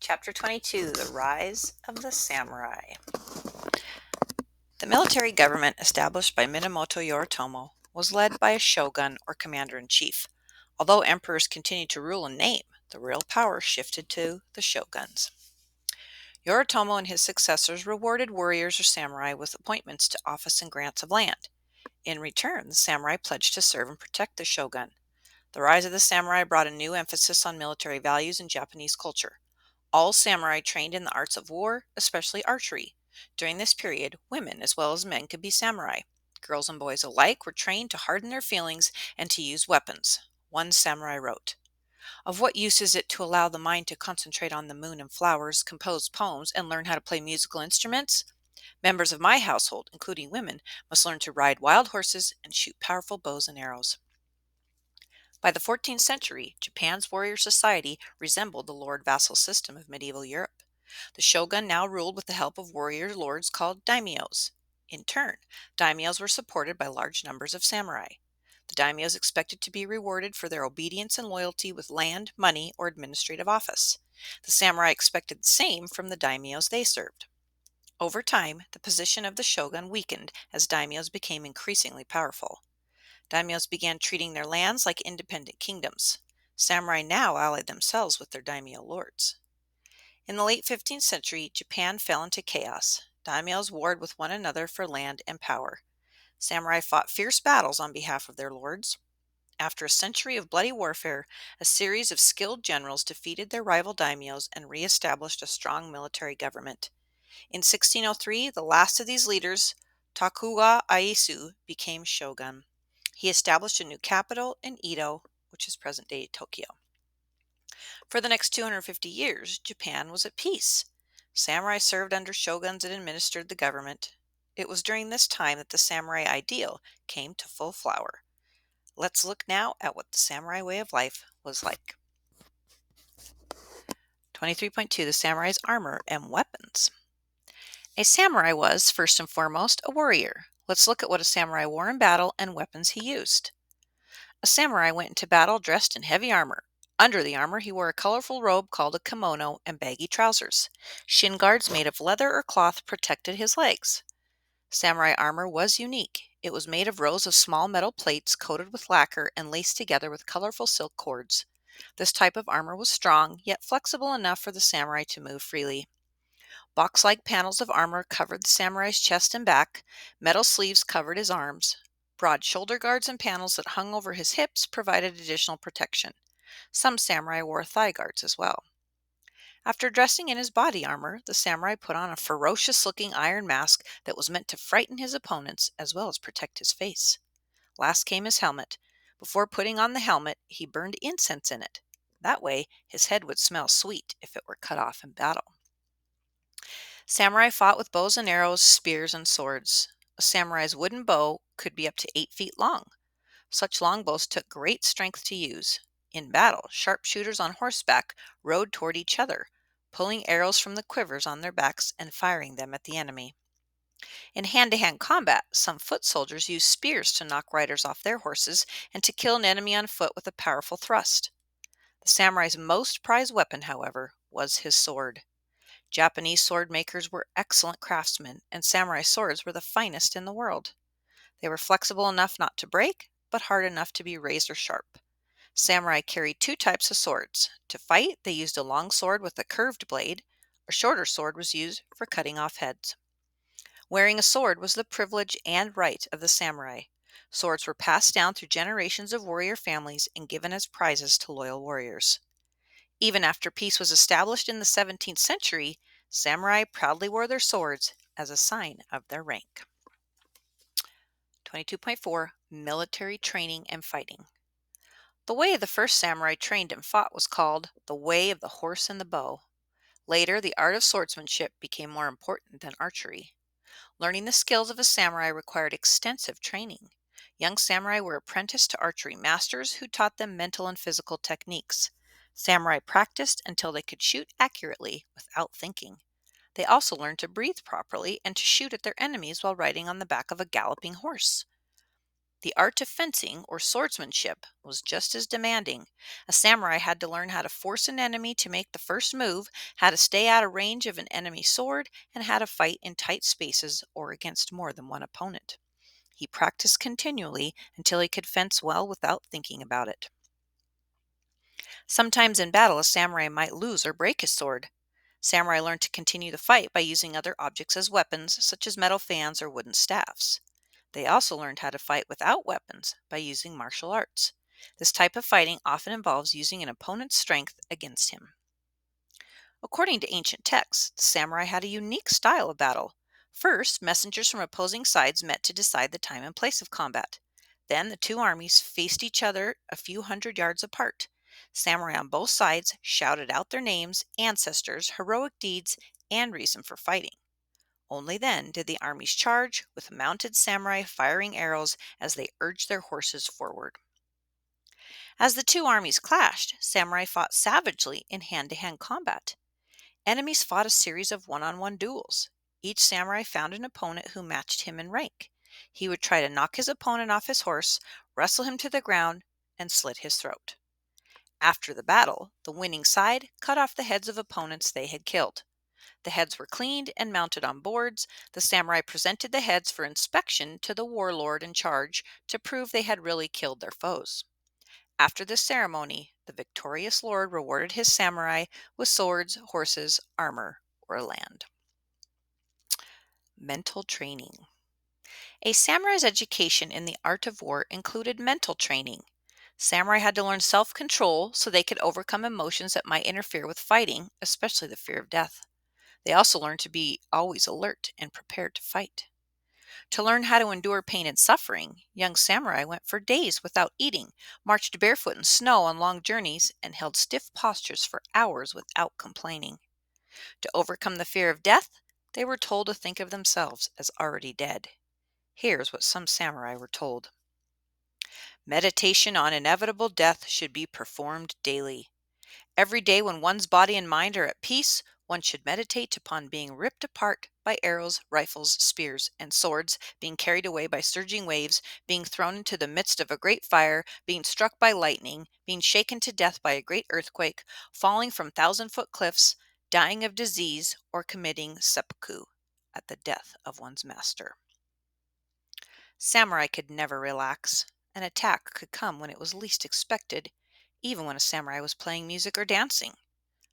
Chapter 22, The Rise of the Samurai. The military government established by Minamoto Yoritomo was led by a shogun or commander-in-chief. Although emperors continued to rule in name, the real power shifted to the shoguns. Yoritomo and his successors rewarded warriors or samurai with appointments to office and grants of land. In return, the samurai pledged to serve and protect the shogun. The rise of the samurai brought a new emphasis on military values in Japanese culture. All samurai trained in the arts of war, especially archery. During this period, women as well as men could be samurai. Girls and boys alike were trained to harden their feelings and to use weapons. One samurai wrote, "Of what use is it to allow the mind to concentrate on the moon and flowers, compose poems, and learn how to play musical instruments? Members of my household, including women, must learn to ride wild horses and shoot powerful bows and arrows." By the 14th century, Japan's warrior society resembled the lord-vassal system of medieval Europe. The shogun now ruled with the help of warrior lords called daimyos. In turn, daimyos were supported by large numbers of samurai. The daimyos expected to be rewarded for their obedience and loyalty with land, money, or administrative office. The samurai expected the same from the daimyos they served. Over time, the position of the shogun weakened as daimyos became increasingly powerful. Daimyos began treating their lands like independent kingdoms. Samurai now allied themselves with their daimyo lords. In the late 15th century, Japan fell into chaos. Daimyos warred with one another for land and power. Samurai fought fierce battles on behalf of their lords. After a century of bloody warfare, a series of skilled generals defeated their rival daimyos and re-established a strong military government. In 1603, the last of these leaders, Tokugawa Ieyasu, became shogun. He established a new capital in Edo, which is present-day Tokyo. For the next 250 years, Japan was at peace. Samurai served under shoguns and administered the government. It was during this time that the samurai ideal came to full flower. Let's look now at what the samurai way of life was like. 23.2 The Samurai's Armor and Weapons. A samurai was, first and foremost, a warrior. Let's look at what a samurai wore in battle and weapons he used. A samurai went into battle dressed in heavy armor. Under the armor, he wore a colorful robe called a kimono and baggy trousers. Shin guards made of leather or cloth protected his legs. Samurai armor was unique. It was made of rows of small metal plates coated with lacquer and laced together with colorful silk cords. This type of armor was strong, yet flexible enough for the samurai to move freely. Box-like panels of armor covered the samurai's chest and back. Metal sleeves covered his arms. Broad shoulder guards and panels that hung over his hips provided additional protection. Some samurai wore thigh guards as well. After dressing in his body armor, the samurai put on a ferocious-looking iron mask that was meant to frighten his opponents as well as protect his face. Last came his helmet. Before putting on the helmet, he burned incense in it. That way, his head would smell sweet if it were cut off in battle. Samurai fought with bows and arrows, spears, and swords. A samurai's wooden bow could be up to 8 feet long. Such long bows took great strength to use. In battle, sharpshooters on horseback rode toward each other, pulling arrows from the quivers on their backs and firing them at the enemy. In hand-to-hand combat, some foot soldiers used spears to knock riders off their horses and to kill an enemy on foot with a powerful thrust. The samurai's most prized weapon, however, was his sword. Japanese sword makers were excellent craftsmen, and samurai swords were the finest in the world. They were flexible enough not to break, but hard enough to be razor sharp. Samurai carried 2 types of swords. To fight, they used a long sword with a curved blade. A shorter sword was used for cutting off heads. Wearing a sword was the privilege and right of the samurai. Swords were passed down through generations of warrior families and given as prizes to loyal warriors. Even after peace was established in the 17th century, samurai proudly wore their swords as a sign of their rank. 22.4 Military Training and Fighting. The way the first samurai trained and fought was called the way of the horse and the bow. Later, the art of swordsmanship became more important than archery. Learning the skills of a samurai required extensive training. Young samurai were apprenticed to archery masters who taught them mental and physical techniques. Samurai practiced until they could shoot accurately without thinking. They also learned to breathe properly and to shoot at their enemies while riding on the back of a galloping horse. The art of fencing, or swordsmanship, was just as demanding. A samurai had to learn how to force an enemy to make the first move, how to stay out of range of an enemy sword, and how to fight in tight spaces or against more than one opponent. He practiced continually until he could fence well without thinking about it. Sometimes in battle, a samurai might lose or break his sword. Samurai learned to continue the fight by using other objects as weapons, such as metal fans or wooden staffs. They also learned how to fight without weapons by using martial arts. This type of fighting often involves using an opponent's strength against him. According to ancient texts, the samurai had a unique style of battle. First, messengers from opposing sides met to decide the time and place of combat. Then the two armies faced each other a few hundred yards apart. Samurai on both sides shouted out their names, ancestors, heroic deeds, and reason for fighting. Only then did the armies charge, with mounted samurai firing arrows as they urged their horses forward. As the two armies clashed, samurai fought savagely in hand-to-hand combat. Enemies fought a series of one-on-one duels. Each samurai found an opponent who matched him in rank. He would try to knock his opponent off his horse, wrestle him to the ground, and slit his throat. After the battle, the winning side cut off the heads of opponents they had killed. The heads were cleaned and mounted on boards. The samurai presented the heads for inspection to the warlord in charge to prove they had really killed their foes. After this ceremony, the victorious lord rewarded his samurai with swords, horses, armor, or land. Mental training. A samurai's education in the art of war included mental training. Samurai had to learn self-control so they could overcome emotions that might interfere with fighting, especially the fear of death. They also learned to be always alert and prepared to fight. To learn how to endure pain and suffering, young samurai went for days without eating, marched barefoot in snow on long journeys, and held stiff postures for hours without complaining. To overcome the fear of death, they were told to think of themselves as already dead. Here's what some samurai were told. Meditation on inevitable death should be performed daily. Every day when one's body and mind are at peace, one should meditate upon being ripped apart by arrows, rifles, spears, and swords, being carried away by surging waves, being thrown into the midst of a great fire, being struck by lightning, being shaken to death by a great earthquake, falling from 1,000-foot cliffs, dying of disease, or committing seppuku at the death of one's master. Samurai could never relax. An attack could come when it was least expected, even when a samurai was playing music or dancing.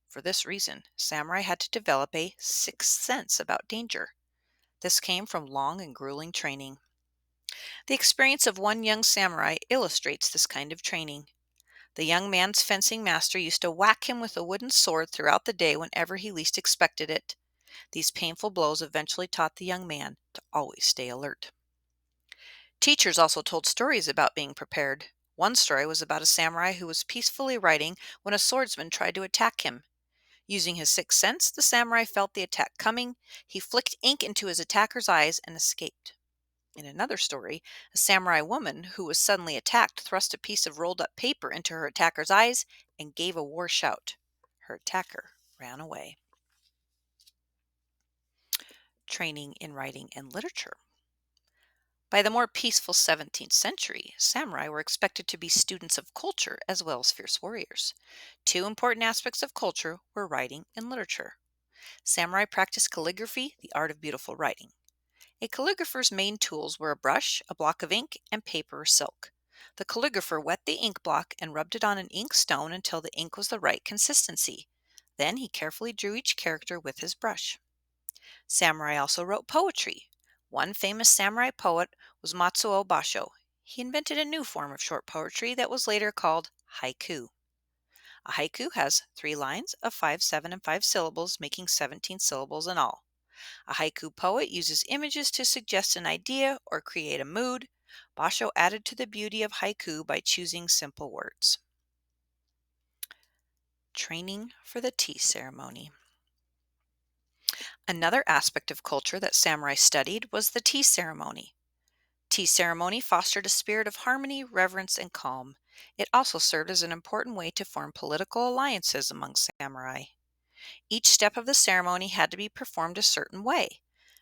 For this reason, samurai had to develop a sixth sense about danger. This came from long and grueling training. The experience of one young samurai illustrates this kind of training. The young man's fencing master used to whack him with a wooden sword throughout the day whenever he least expected it. These painful blows eventually taught the young man to always stay alert. Teachers also told stories about being prepared. One story was about a samurai who was peacefully writing when a swordsman tried to attack him. Using his sixth sense, the samurai felt the attack coming. He flicked ink into his attacker's eyes and escaped. In another story, a samurai woman who was suddenly attacked thrust a piece of rolled up paper into her attacker's eyes and gave a war shout. Her attacker ran away. Training in writing and literature. By the more peaceful 17th century, samurai were expected to be students of culture as well as fierce warriors. Two important aspects of culture were writing and literature. Samurai practiced calligraphy, the art of beautiful writing. A calligrapher's main tools were a brush, a block of ink, and paper or silk. The calligrapher wet the ink block and rubbed it on an ink stone until the ink was the right consistency. Then he carefully drew each character with his brush. Samurai also wrote poetry. One famous samurai poet was Matsuo Basho. He invented a new form of short poetry that was later called haiku. A haiku has 3 lines of 5, 7, and 5 syllables, making 17 syllables in all. A haiku poet uses images to suggest an idea or create a mood. Basho added to the beauty of haiku by choosing simple words. Training for the tea ceremony. Another aspect of culture that samurai studied was the tea ceremony. Tea ceremony fostered a spirit of harmony, reverence, and calm. It also served as an important way to form political alliances among samurai. Each step of the ceremony had to be performed a certain way.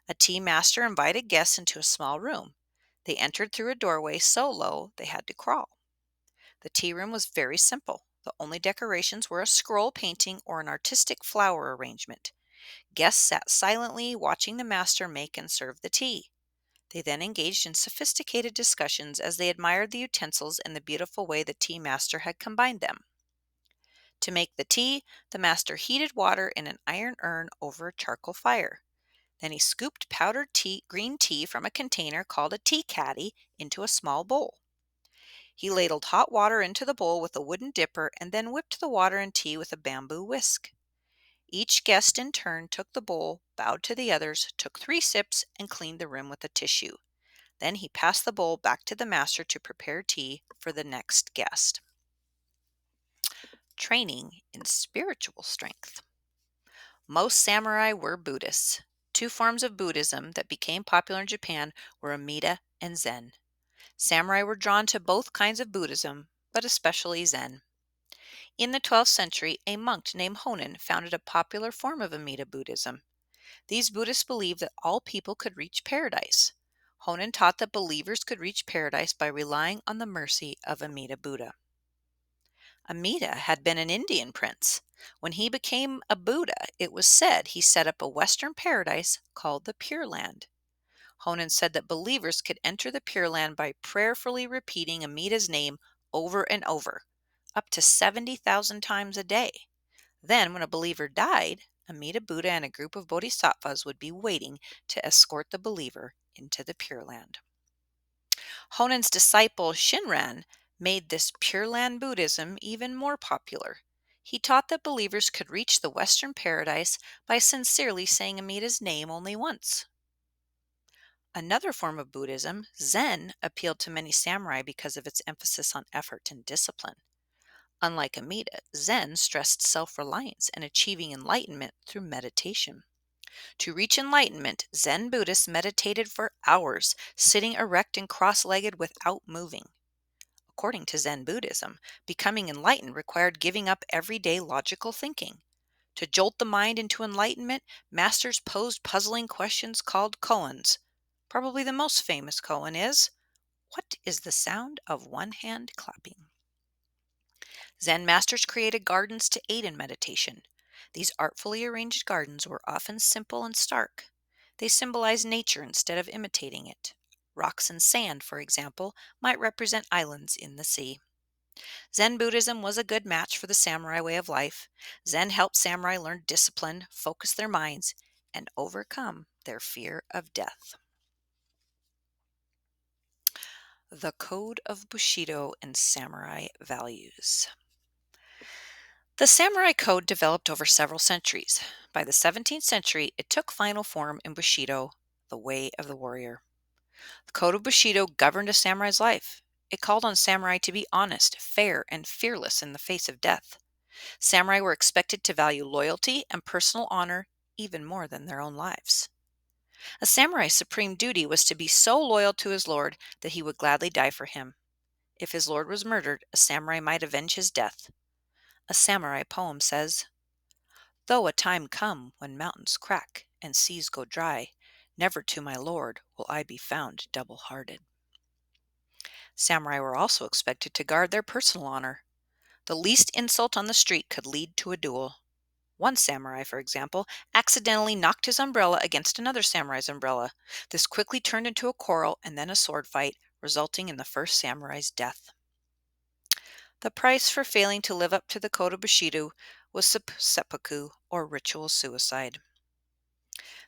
A tea master invited guests into a small room. They entered through a doorway so low they had to crawl. The tea room was very simple. The only decorations were a scroll painting or an artistic flower arrangement. Guests sat silently watching the master make and serve the tea. They then engaged in sophisticated discussions as they admired the utensils and the beautiful way the tea master had combined them. To make the tea, the master heated water in an iron urn over a charcoal fire. Then he scooped powdered green tea from a container called a tea caddy into a small bowl. He ladled hot water into the bowl with a wooden dipper and then whipped the water and tea with a bamboo whisk. Each guest in turn took the bowl, bowed to the others, took 3 sips, and cleaned the rim with a tissue. Then he passed the bowl back to the master to prepare tea for the next guest. Training in spiritual strength. Most samurai were Buddhists. 2 forms of Buddhism that became popular in Japan were Amida and Zen. Samurai were drawn to both kinds of Buddhism, but especially Zen. In the 12th century, a monk named Honen founded a popular form of Amida Buddhism. These Buddhists believed that all people could reach paradise. Honen taught that believers could reach paradise by relying on the mercy of Amida Buddha. Amida had been an Indian prince. When he became a Buddha, it was said he set up a Western paradise called the Pure Land. Honen said that believers could enter the Pure Land by prayerfully repeating Amida's name over and over, up to 70,000 times a day. Then, when a believer died, Amida Buddha and a group of bodhisattvas would be waiting to escort the believer into the Pure Land. Honen's disciple Shinran made this Pure Land Buddhism even more popular. He taught that believers could reach the Western paradise by sincerely saying Amida's name only once. Another form of Buddhism, Zen, appealed to many samurai because of its emphasis on effort and discipline. Unlike Amida, Zen stressed self-reliance and achieving enlightenment through meditation. To reach enlightenment, Zen Buddhists meditated for hours, sitting erect and cross-legged without moving. According to Zen Buddhism, becoming enlightened required giving up everyday logical thinking. To jolt the mind into enlightenment, masters posed puzzling questions called koans. Probably the most famous koan is, what is the sound of one hand clapping? Zen masters created gardens to aid in meditation. These artfully arranged gardens were often simple and stark. They symbolized nature instead of imitating it. Rocks and sand, for example, might represent islands in the sea. Zen Buddhism was a good match for the samurai way of life. Zen helped samurai learn discipline, focus their minds, and overcome their fear of death. The Code of Bushido and Samurai Values. The samurai code developed over several centuries. By the 17th century, it took final form in Bushido, the way of the warrior. The Code of Bushido governed a samurai's life. It called on samurai to be honest, fair, and fearless in the face of death. Samurai were expected to value loyalty and personal honor even more than their own lives. A samurai's supreme duty was to be so loyal to his lord that he would gladly die for him. If his lord was murdered, a samurai might avenge his death. A samurai poem says, "Though a time come when mountains crack and seas go dry, never to my lord will I be found double-hearted." Samurai were also expected to guard their personal honor. The least insult on the street could lead to a duel. One samurai, for example, accidentally knocked his umbrella against another samurai's umbrella. This quickly turned into a quarrel and then a sword fight, resulting in the first samurai's death. The price for failing to live up to the Code of Bushido was seppuku, or ritual suicide.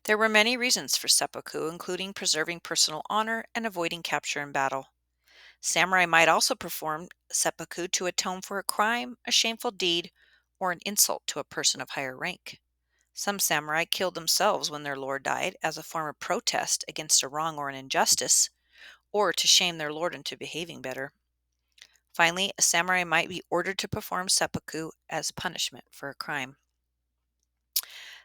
There were many reasons for seppuku, including preserving personal honor and avoiding capture in battle. Samurai might also perform seppuku to atone for a crime, a shameful deed, or an insult to a person of higher rank. Some samurai killed themselves when their lord died as a form of protest against a wrong or an injustice, or to shame their lord into behaving better. Finally, a samurai might be ordered to perform seppuku as punishment for a crime.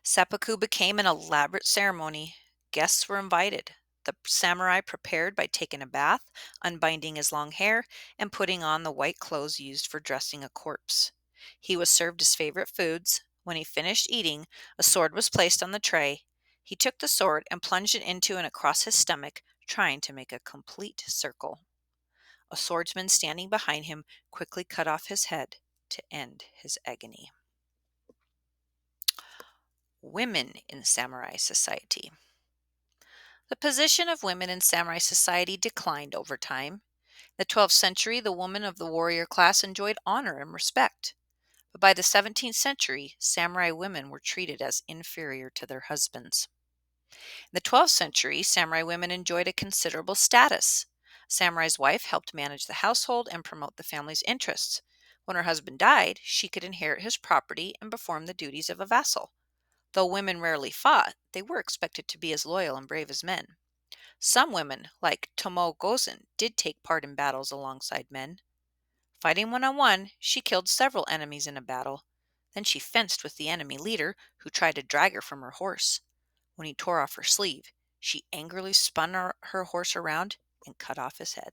Seppuku became an elaborate ceremony. Guests were invited. The samurai prepared by taking a bath, unbinding his long hair, and putting on the white clothes used for dressing a corpse. He was served his favorite foods. When he finished eating, a sword was placed on the tray. He took the sword and plunged it into and across his stomach, trying to make a complete circle. A swordsman standing behind him quickly cut off his head to end his agony. Women in samurai society. The position of women in samurai society declined over time. In the 12th century, the woman of the warrior class enjoyed honor and respect. But by the 17th century, samurai women were treated as inferior to their husbands. In the 12th century, samurai women enjoyed a considerable status. A samurai's wife helped manage the household and promote the family's interests. When her husband died, she could inherit his property and perform the duties of a vassal. Though women rarely fought, they were expected to be as loyal and brave as men. Some women, like Tomo Gozen, did take part in battles alongside men. Fighting one-on-one, she killed several enemies in a battle. Then she fenced with the enemy leader, who tried to drag her from her horse. When he tore off her sleeve, she angrily spun her horse around and cut off his head.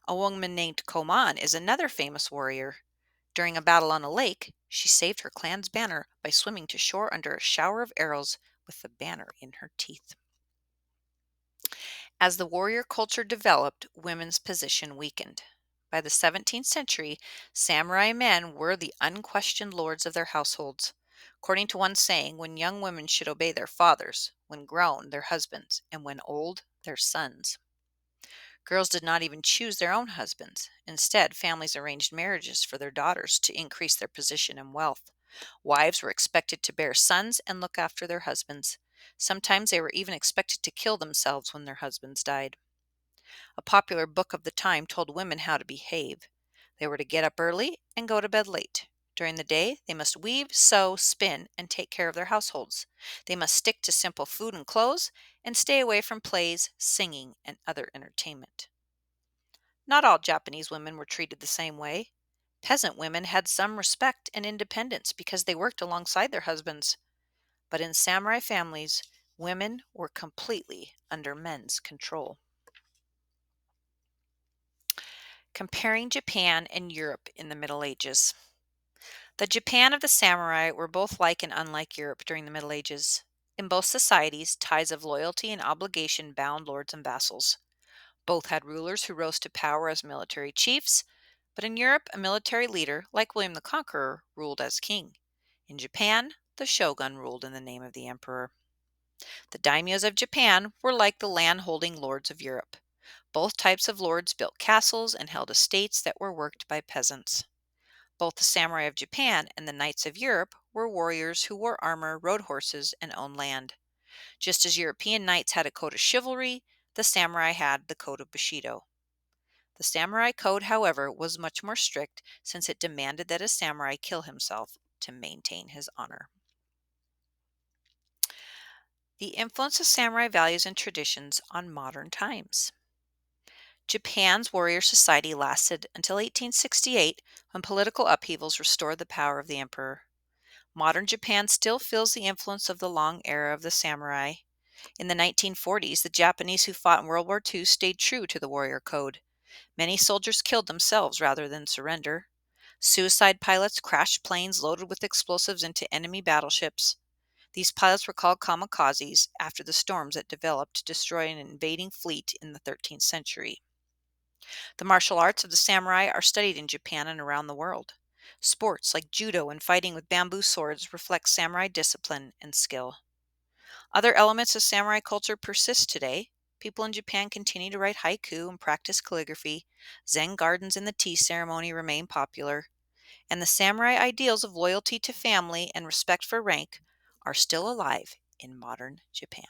A woman named Koman is another famous warrior. During a battle on a lake, she saved her clan's banner by swimming to shore under a shower of arrows with the banner in her teeth. As the warrior culture developed, women's position weakened. By the 17th century, samurai men were the unquestioned lords of their households. According to one saying, when young women should obey their fathers, when grown, their husbands, and when old, their sons. Girls did not even choose their own husbands. Instead, families arranged marriages for their daughters to increase their position and wealth. Wives were expected to bear sons and look after their husbands. Sometimes they were even expected to kill themselves when their husbands died. A popular book of the time told women how to behave. They were to get up early and go to bed late. During the day, they must weave, sew, spin, and take care of their households. They must stick to simple food and clothes and stay away from plays, singing, and other entertainment. Not all Japanese women were treated the same way. Peasant women had some respect and independence because they worked alongside their husbands. But in samurai families, women were completely under men's control. Comparing Japan and Europe in the Middle Ages. The Japan of the samurai were both like and unlike Europe during the Middle Ages. In both societies, ties of loyalty and obligation bound lords and vassals. Both had rulers who rose to power as military chiefs, but in Europe, a military leader, like William the Conqueror, ruled as king. In Japan, the shogun ruled in the name of the emperor. The daimyos of Japan were like the land-holding lords of Europe. Both types of lords built castles and held estates that were worked by peasants. Both the samurai of Japan and the knights of Europe were warriors who wore armor, rode horses, and owned land. Just as European knights had a code of chivalry, the samurai had the code of Bushido. The samurai code, however, was much more strict since it demanded that a samurai kill himself to maintain his honor. The influence of samurai values and traditions on modern times. Japan's warrior society lasted until 1868, when political upheavals restored the power of the emperor. Modern Japan still feels the influence of the long era of the samurai. In the 1940s, the Japanese who fought in World War II stayed true to the warrior code. Many soldiers killed themselves rather than surrender. Suicide pilots crashed planes loaded with explosives into enemy battleships. These pilots were called kamikazes after the storms that developed to destroy an invading fleet in the 13th century. The martial arts of the samurai are studied in Japan and around the world. Sports like judo and fighting with bamboo swords reflect samurai discipline and skill. Other elements of samurai culture persist today. People in Japan continue to write haiku and practice calligraphy. Zen gardens in the tea ceremony remain popular. And the samurai ideals of loyalty to family and respect for rank are still alive in modern Japan.